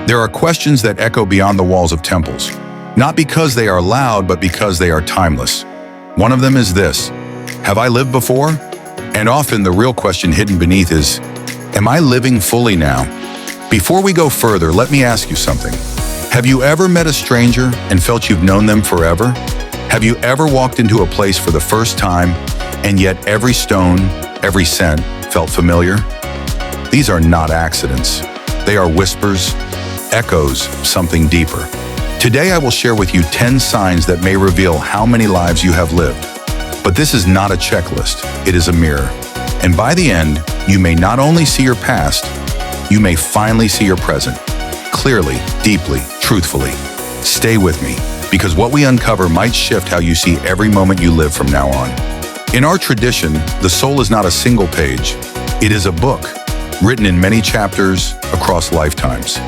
There are questions that echo beyond the walls of temples, not because they are loud, but because they are timeless. One of them is this: have I lived before? And often the real question hidden beneath is, am I living fully now? Before we go further, let me ask you something. Have you ever met a stranger and felt you've known them forever? Have you ever walked into a place for the first time, and yet every stone, every scent felt familiar? These are not accidents. They are whispers, echoes of something deeper. Today I will share with you 10 signs that may reveal how many lives you have lived. But this is not a checklist, it is a mirror. And by the end, you may not only see your past, you may finally see your present. Clearly, deeply, truthfully. Stay with me, because what we uncover might shift how you see every moment you live from now on. In our tradition, the soul is not a single page. It is a book, written in many chapters across lifetimes.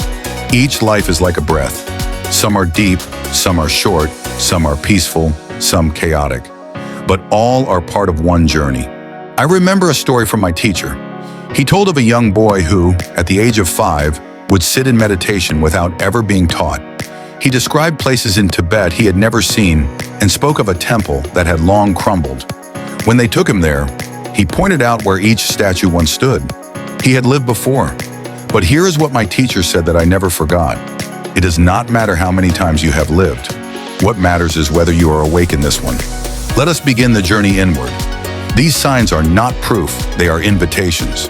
Each life is like a breath. Some are deep, some are short, some are peaceful, some chaotic. But all are part of one journey. I remember a story from my teacher. He told of a young boy who, at the age of 5, would sit in meditation without ever being taught. He described places in Tibet he had never seen and spoke of a temple that had long crumbled. When they took him there, he pointed out where each statue once stood. He had lived before. But here is what my teacher said that I never forgot. It does not matter how many times you have lived. What matters is whether you are awake in this one. Let us begin the journey inward. These signs are not proof, they are invitations.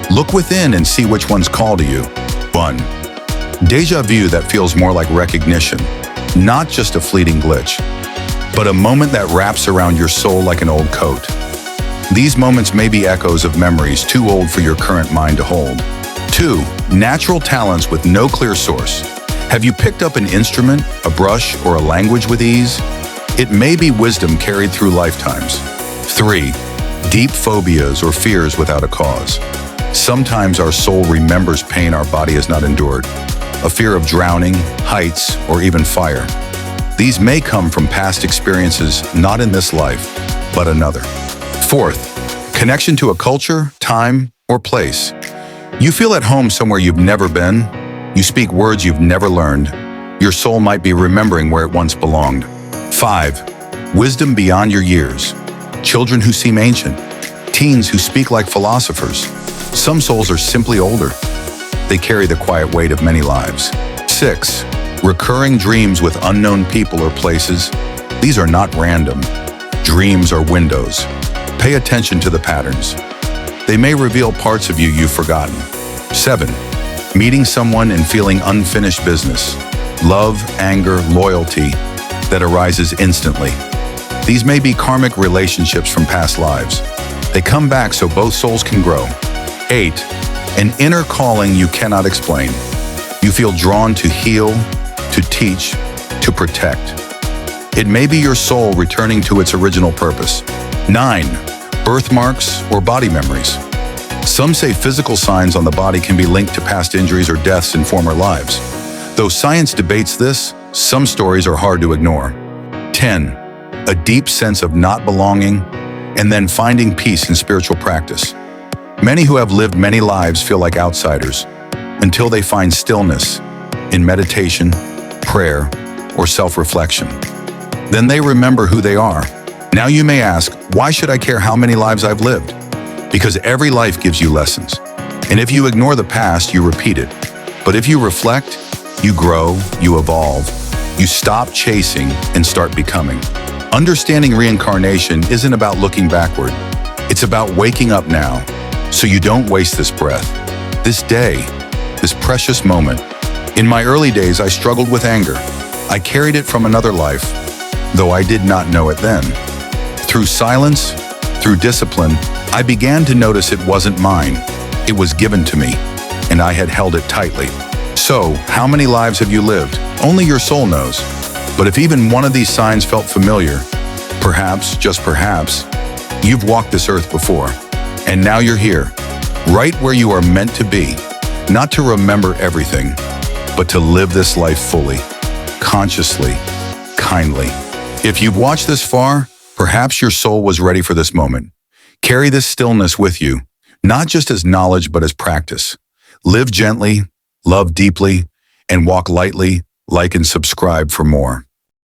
Look within and see which ones call to you. 1. Deja vu that feels more like recognition, not just a fleeting glitch, but a moment that wraps around your soul like an old coat. These moments may be echoes of memories too old for your current mind to hold. 2. Natural talents with no clear source. Have you picked up an instrument, a brush, or a language with ease? It may be wisdom carried through lifetimes. 3. Deep phobias or fears without a cause. Sometimes our soul remembers pain our body has not endured. A fear of drowning, heights, or even fire. These may come from past experiences not in this life, but another. 4th, connection to a culture, time, or place. You feel at home somewhere you've never been. You speak words you've never learned. Your soul might be remembering where it once belonged. 5, wisdom beyond your years. Children who seem ancient. Teens who speak like philosophers. Some souls are simply older. They carry the quiet weight of many lives. 6, recurring dreams with unknown people or places. These are not random. Dreams are windows. Pay attention to the patterns. They may reveal parts of you you've forgotten. 7, meeting someone and feeling unfinished business. Love, anger, loyalty that arises instantly. These may be karmic relationships from past lives. They come back so both souls can grow. 8, an inner calling you cannot explain. You feel drawn to heal, to teach, to protect. It may be your soul returning to its original purpose. 9, birthmarks or body memories. Some say physical signs on the body can be linked to past injuries or deaths in former lives. Though science debates this, some stories are hard to ignore. 10, a deep sense of not belonging and then finding peace in spiritual practice. Many who have lived many lives feel like outsiders until they find stillness in meditation, prayer, or self-reflection. Then they remember who they are. Now you may ask, why should I care how many lives I've lived? Because every life gives you lessons. And if you ignore the past, you repeat it. But if you reflect, you grow, you evolve, you stop chasing and start becoming. Understanding reincarnation isn't about looking backward. It's about waking up now, so you don't waste this breath, this day, this precious moment. In my early days, I struggled with anger. I carried it from another life, though I did not know it then. Through silence, through discipline, I began to notice it wasn't mine. It was given to me, and I had held it tightly. So, how many lives have you lived? Only your soul knows. But if even one of these signs felt familiar, perhaps, just perhaps, you've walked this earth before. And now you're here, right where you are meant to be, not to remember everything, but to live this life fully, consciously, kindly. If you've watched this far, perhaps your soul was ready for this moment. Carry this stillness with you, not just as knowledge, but as practice. Live gently, love deeply, and walk lightly, like and subscribe for more.